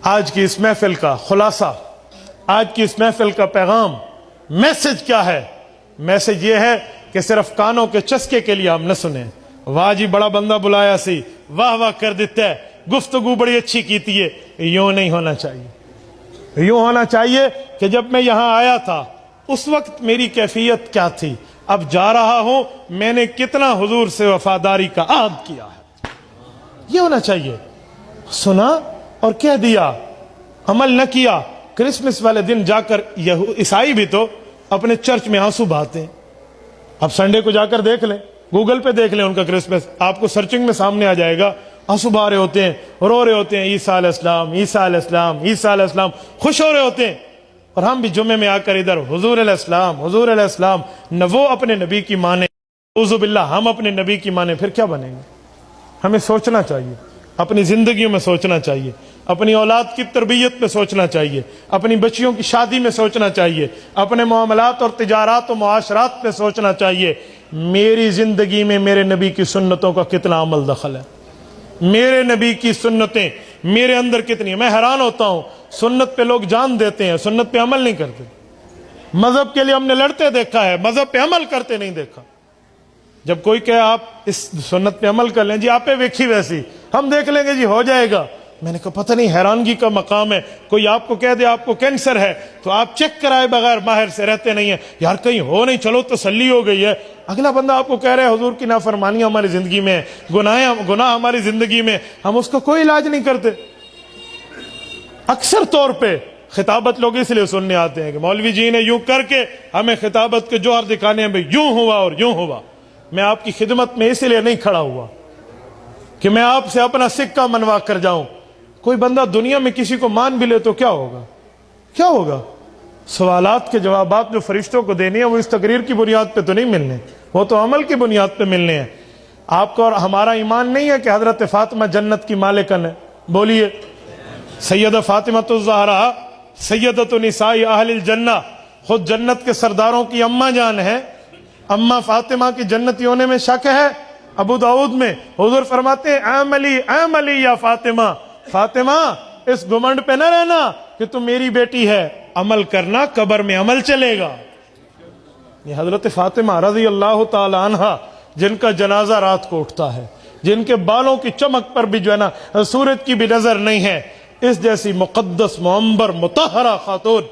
آج کی اس محفل کا خلاصہ، آج کی اس محفل کا پیغام، میسج کیا ہے؟ میسج یہ ہے کہ صرف کانوں کے چسکے کے لیے ہم نہ سنیں، واہ جی بڑا بندہ بلایا سی، واہ واہ کر دیتا ہے، گفتگو بڑی اچھی کیتی ہے، یوں نہیں ہونا چاہیے۔ یوں ہونا چاہیے کہ جب میں یہاں آیا تھا اس وقت میری کیفیت کیا تھی، اب جا رہا ہوں میں نے کتنا حضور سے وفاداری کا عہد کیا ہے، یہ ہونا چاہیے۔ سنا اور کہہ دیا، عمل نہ کیا۔ کرسمس والے دن جا کر عیسائی بھی تو اپنے چرچ میں آنسو بہاتے ہیں۔ اب سنڈے کو جا کر دیکھ لیں، گوگل پہ دیکھ لیں ان کا کرسمس، آپ کو سرچنگ میں سامنے آ جائے گا، آنسو بہا رہے ہوتے ہیں، رو رہے ہوتے ہیں، عیسیٰ علیہ السلام، عیسیٰ علیہ السلام، عیسیٰ علیہ السلام، خوش ہو رہے ہوتے ہیں۔ اور ہم بھی جمعے میں آ کر ادھر حضور علیہ السلام، حضور علیہ السلام، نہ وہ اپنے نبی کی مانے، اعوذ باللہ ہم اپنے نبی کی مانے، پھر کیا بنیں گے؟ ہمیں سوچنا چاہیے، اپنی زندگیوں میں سوچنا چاہیے، اپنی اولاد کی تربیت میں سوچنا چاہیے، اپنی بچیوں کی شادی میں سوچنا چاہیے، اپنے معاملات اور تجارات و معاشرات میں سوچنا چاہیے، میری زندگی میں میرے نبی کی سنتوں کا کتنا عمل دخل ہے، میرے نبی کی سنتیں میرے اندر کتنی ہیں۔ میں حیران ہوتا ہوں، سنت پہ لوگ جان دیتے ہیں، سنت پہ عمل نہیں کرتے۔ مذہب کے لیے ہم نے لڑتے دیکھا ہے، مذہب پہ عمل کرتے نہیں دیکھا۔ جب کوئی کہے آپ اس سنت پہ عمل کر لیں، جی آپ پہ ویکھی ویسی، ہم دیکھ لیں گے، جی ہو جائے گا۔ میں نے کہا پتہ نہیں، حیرانگی کا مقام ہے، کوئی آپ کو کہہ دے آپ کو کینسر ہے تو آپ چیک کرائے بغیر ماہر سے رہتے نہیں ہیں، یار کہیں ہو نہیں، چلو تسلی ہو گئی ہے۔ اگلا بندہ آپ کو کہہ رہے حضور کی نافرمانیاں ہماری زندگی میں گناہ ہماری زندگی میں، ہم اس کا کوئی علاج نہیں کرتے۔ اکثر طور پہ خطابت لوگ اس لیے سننے آتے ہیں کہ مولوی جی نے یوں کر کے ہمیں خطابت کے جوہر دکھانے ہیں، بھئی یوں ہوا اور یوں ہوا۔ میں آپ کی خدمت میں اس لیے نہیں کھڑا ہوا کہ میں آپ سے اپنا سکہ منوا کر جاؤں۔ کوئی بندہ دنیا میں کسی کو مان بھی لے تو کیا ہوگا؟ کیا ہوگا؟ سوالات کے جوابات جو فرشتوں کو دینے ہیں وہ اس تقریر کی بنیاد پہ تو نہیں ملنے، وہ تو عمل کی بنیاد پہ ملنے ہیں۔ آپ کا اور ہمارا ایمان نہیں ہے کہ حضرت فاطمہ جنت کی مالکن ہے؟ بولیے، سیدہ فاطمہ الزہرا سیدۃ نساء اہل الجنہ، خود جنت کے سرداروں کی اماں جان ہے۔ اماں فاطمہ کی جنتی ہونے میں شک ہے؟ ابو داؤد میں حضور فرماتے ہیں اعملی یا فاطمہ، فاطمہ اس گمنڈ پہ نہ رہنا کہ تم میری بیٹی ہے، عمل کرنا، قبر میں عمل چلے گا۔ یہ حضرت فاطمہ رضی اللہ تعالی عنہ جن کا جنازہ رات کو اٹھتا ہے، جن کے بالوں کی چمک پر بھی جو ہے نا سورج کی بھی نظر نہیں ہے، اس جیسی مقدس معمبر مطہرہ خاتون،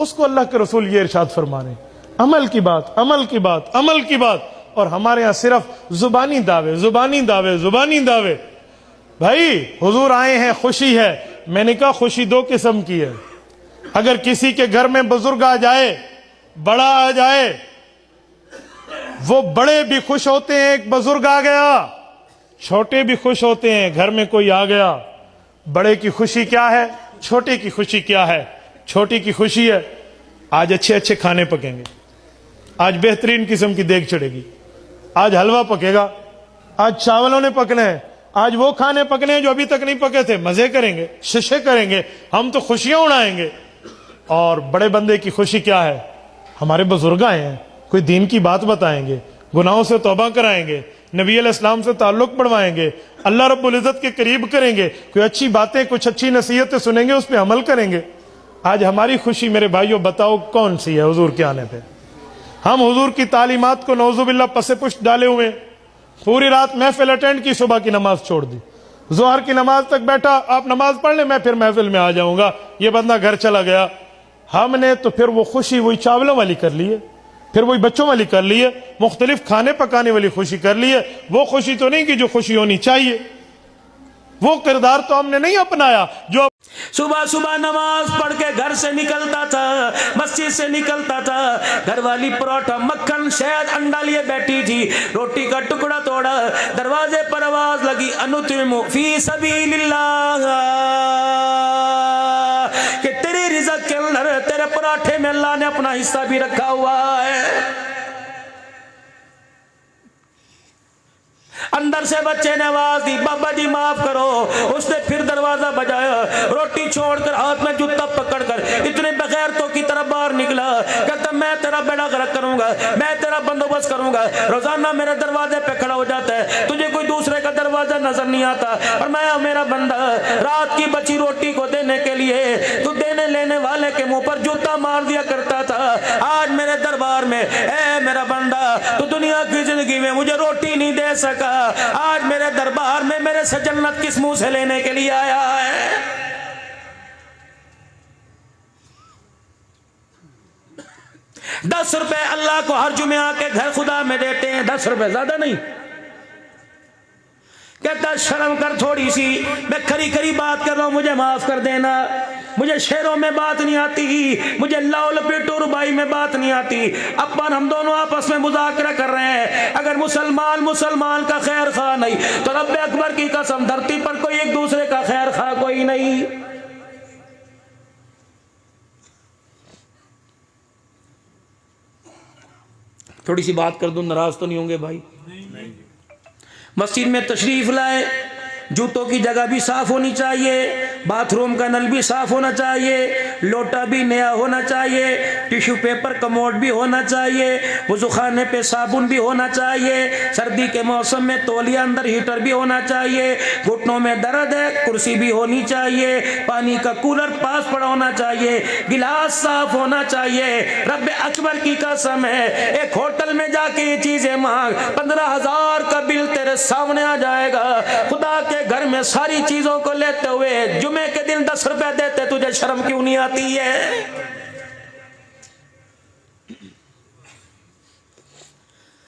اس کو اللہ کے رسول یہ ارشاد فرما رہے ہیں، عمل کی بات، عمل کی بات، عمل کی بات۔ اور ہمارے ہاں صرف زبانی دعوے، زبانی دعوے، زبانی دعوے۔ بھائی حضور آئے ہیں، خوشی ہے۔ میں نے کہا خوشی دو قسم کی ہے، اگر کسی کے گھر میں بزرگ آ جائے، بڑا آ جائے، وہ بڑے بھی خوش ہوتے ہیں ایک بزرگ آ گیا، چھوٹے بھی خوش ہوتے ہیں گھر میں کوئی آ گیا۔ بڑے کی خوشی کیا ہے، چھوٹے کی خوشی کیا ہے؟ چھوٹی کی خوشی ہے آج اچھے اچھے کھانے پکیں گے، آج بہترین قسم کی دیگ چڑھے گی، آج حلوہ پکے گا، آج چاولوں نے پکنے ہیں، آج وہ کھانے پکنے ہیں جو ابھی تک نہیں پکے تھے، مزے کریں گے، ششے کریں گے، ہم تو خوشیاں اڑائیں گے۔ اور بڑے بندے کی خوشی کیا ہے؟ ہمارے بزرگ آئے ہیں، کوئی دین کی بات بتائیں گے، گناہوں سے توبہ کرائیں گے، نبی علیہ السلام سے تعلق بڑھوائیں گے، اللہ رب العزت کے قریب کریں گے، کوئی اچھی باتیں، کچھ اچھی نصیحتیں سنیں گے، اس پہ عمل کریں گے۔ آج ہماری خوشی میرے بھائیوں بتاؤ کون سی ہے؟ حضور کے آنے پہ ہم حضور کی تعلیمات کو نعوذ باللہ پس پشت ڈالے ہوئے، پوری رات محفل اٹینڈ کی، صبح کی نماز چھوڑ دی، ظہر کی نماز تک بیٹھا، آپ نماز پڑھ لیں میں پھر محفل میں آ جاؤں گا، یہ بندہ گھر چلا گیا۔ ہم نے تو پھر وہ خوشی وہی چاولوں والی کر لی ہے، پھر وہی بچوں والی کر لی ہے، مختلف کھانے پکانے والی خوشی کر لی ہے۔ وہ خوشی تو نہیں کہ جو خوشی ہونی چاہیے، وہ کردار تو ہم نے نہیں اپنایا جو صبح صبح نماز پڑھ کے گھر سے نکلتا تھا، مسجد سے نکلتا تھا، گھر والی پروٹھا، مکھن، شہد، انڈا لیے بیٹھی تھی، روٹی کا ٹکڑا توڑا، دروازے پر آواز لگی انطعم فی سبیل اللہ، کہ تیری رزق کے اندر تیرے پراٹھے میں اللہ نے اپنا حصہ بھی رکھا ہوا ہے۔ اندر سے بچے نے آواز دی، بابا جی معاف کرو۔ اس نے پھر دروازہ بجایا، روٹی چھوڑ کر ہاتھ میں جوتا پکڑ کر اتنے بغیرتوں کی طرف باہر نکلا، کہتا کہتا میں تیرا بیڑا غرق کروں گا، میں تیرا بندوبست کروں گا۔ روزانہ میرے دروازے پہ کھڑا ہو جاتا ہے، تجھے کوئی دوسرے کا دروازہ نظر نہیں آتا، اور میں میرا بندہ رات کی بچی روٹی کو دینے کے لیے تو دینے لینے والے کے منہ پر جوتا مار دیا کرتا تھا۔ آج میرے دربار میں اے میرا بندہ تو دنیا کی زندگی میں مجھے روٹی نہیں دے سکا، آج میرے دربار میں میرے سے جنت کس منہ سے لینے کے لیے آیا ہے؟ 10 روپے اللہ کو ہر جمعہ آ کے گھر خدا میں دیتے ہیں، 10 روپے زیادہ نہیں۔ کہتا شرم کر تھوڑی سی، میں کھری کھری بات کر رہا ہوں، مجھے معاف کر دینا، مجھے شعروں میں بات نہیں آتی، مجھے لاؤل پیٹو ربائی میں بات نہیں آتی۔ اپن ہم دونوں آپس میں مذاکرہ کر رہے ہیں، اگر مسلمان کا خیر خواہ نہیں تو رب اکبر کی قسم دھرتی پر کوئی ایک دوسرے کا خیر خواہ کوئی نہیں۔ تھوڑی سی بات کر دوں، ناراض تو نہیں ہوں گے بھائی؟ مسجد میں تشریف لائے، جوتوں کی جگہ بھی صاف ہونی چاہیے، باتھ روم کا نل بھی صاف ہونا چاہیے، لوٹا بھی نیا ہونا چاہیے، ٹیشو پیپر کموڈ بھی ہونا چاہیے، وضو خانے پہ صابن بھی ہونا چاہیے، سردی کے موسم میں تولیہ اندر ہیٹر بھی ہونا چاہیے، گھٹنوں میں درد ہے کرسی بھی ہونی چاہیے، پانی کا کولر پاس پڑا ہونا چاہیے، گلاس صاف ہونا چاہیے۔ رب اکبر کی قسم ہے، ایک ہوٹل میں جا کے یہ چیزیں مانگ، 15,000 کا بل تیرے سامنے آ جائے گا۔ خدا کے گھر میں ساری چیزوں کو لیتے ہوئے جمعے کے دن 10 روپے دیتے، تجھے شرم کیوں نہیں آتی ہے؟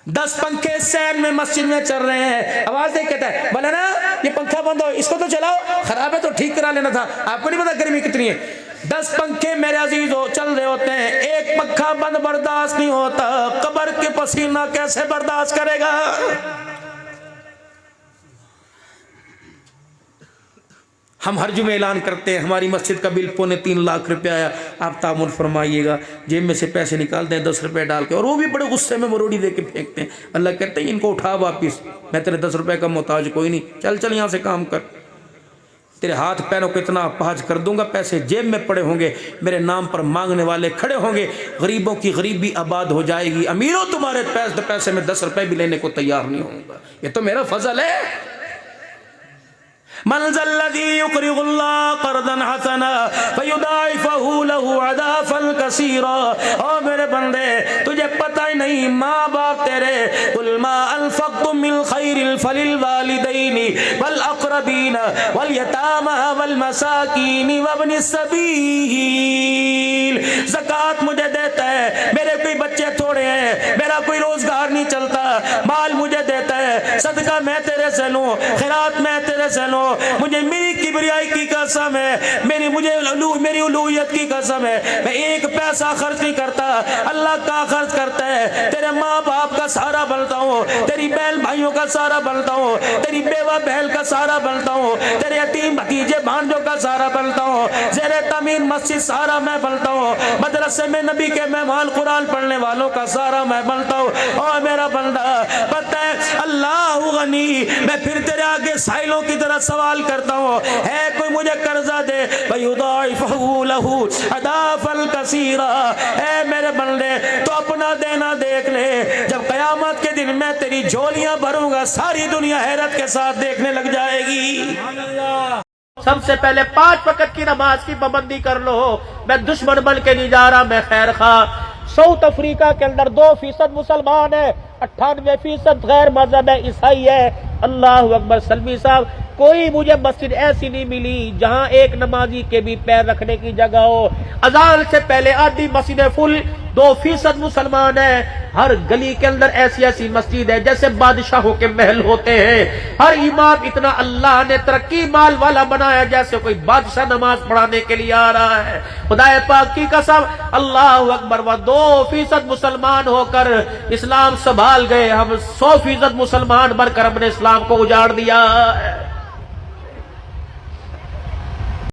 10 پنکھے سین میں مسجد میں چل رہے ہیں، آواز دیکھ کہتا ہے مولانا یہ پنکھا بند ہو، اس کو تو چلاؤ، خراب ہے تو ٹھیک کرا لینا تھا، آپ کو نہیں پتا گرمی کتنی ہے۔ 10 پنکھے میرے عزیزو چل رہے ہوتے ہیں، ایک پنکھا بند برداشت نہیں ہوتا، قبر کے پسینہ کیسے برداشت کرے گا؟ ہم ہر جمعہ اعلان کرتے ہیں ہماری مسجد کا بل 2.25 لاکھ روپے آیا، آپ تعاون فرمائیے گا، جیب میں سے پیسے نکالتے ہیں 10 روپے ڈال کے، اور وہ بھی بڑے غصے میں مروڑی دے کے پھینکتے ہیں۔ اللہ کہتے ہیں ان کو اٹھا واپس، میں تیرے 10 روپے کا محتاج کوئی نہیں، چل یہاں سے کام کر، تیرے ہاتھ پیروں کو اتنا اپاہج کر دوں گا، پیسے جیب میں پڑے ہوں گے، میرے نام پر مانگنے والے کھڑے ہوں گے، غریبوں کی غریبی آباد ہو جائے گی، امیروں تمہارے پیسے میں 10 روپے بھی لینے کو تیار نہیں ہوں گا، یہ تو میرا فضل ہے۔ من ذا الذی یقرض اللہ قرضا حسنا فیضاعفہ لہ اضعافا کثیرا۔ او میرے بندے تجھے پتہ ہی نہیں ماں باپ تیرے، قل ما انفقتم من خیر فللوالدین والاقربین والیتامی والمساکین وابن السبیل۔ زکوٰۃ مجھے دیتا ہے، میرے کوئی بچے تھوڑے ہیں، میرا کوئی روزگار نہیں چلتا، مال مجھے دیتا ہے، صدقہ میں تیرے سے لوں، خیرات میں تیرے سے لوں، مجھے میری کبریائی کی قسم ہے، میری الوہیت کی قسم ہے، میں ایک پیسہ خرچ نہیں کرتا، اللہ کا خرچ کرتا ہے، تیرے ماں باپ کا سہارا بنتا ہوں، تیری بہن بھائیوں کا سہارا بنتا ہوں، تیری بیوہ بہن کا سہارا بنتا ہوں، تیرے یتیم بھتیجے بھانجوں کا سہارا بنتا ہوں، زیر تعمیر مسجد سہارا میں بنتا ہوں، مدرسے میں نبی کے مہمان قرآن پڑھنے والوں کا سہارا میں بنتا ہوں۔ اور میرا بندہ پتہ ہے اللہ غنی، میں پھر تیرے آگے سائلوں کی طرح سوال کرتا ہوں، ہے کوئی مجھے قرضہ دے، فَيُضَاعِفَهُ لَهُ أَضْعَافًا كَثِيرًا۔ اے میرے بندے تو اپنا دینا دیکھ لے، جب قیامت کے دن میں تیری جھولیاں بھروں گا، ساری دنیا حیرت کے ساتھ دیکھنے لگ جائے گی۔ سب سے پہلے 5 وقت کی نماز کی پابندی کر لو، میں دشمن بن کے نہیں جا رہا، میں خیر خواہ۔ ساؤتھ افریقہ کے اندر 2% مسلمان ہے، 98% غیر مذہب ہے، عیسائی ہے۔ اللہ اکبر۔ سلمی صاحب کوئی مجھے مسجد ایسی نہیں ملی جہاں ایک نمازی کے بھی پیر رکھنے کی جگہ ہو، اذان سے پہلے آدھی مسجد فل، 2% مسلمان ہیں، ہر گلی کے اندر ایسی مسجد ہے جیسے بادشاہوں کے محل ہوتے ہیں، ہر امام اتنا اللہ نے ترقی مال والا بنایا جیسے کوئی بادشاہ نماز پڑھانے کے لیے آ رہا ہے۔ خدا پاک کی قسم اللہ اکبر، وہ 2% مسلمان ہو کر اسلام سنبھال گئے، ہم 100% مسلمان بن کر اپنے اسلام کو اجاڑ دیا ہے۔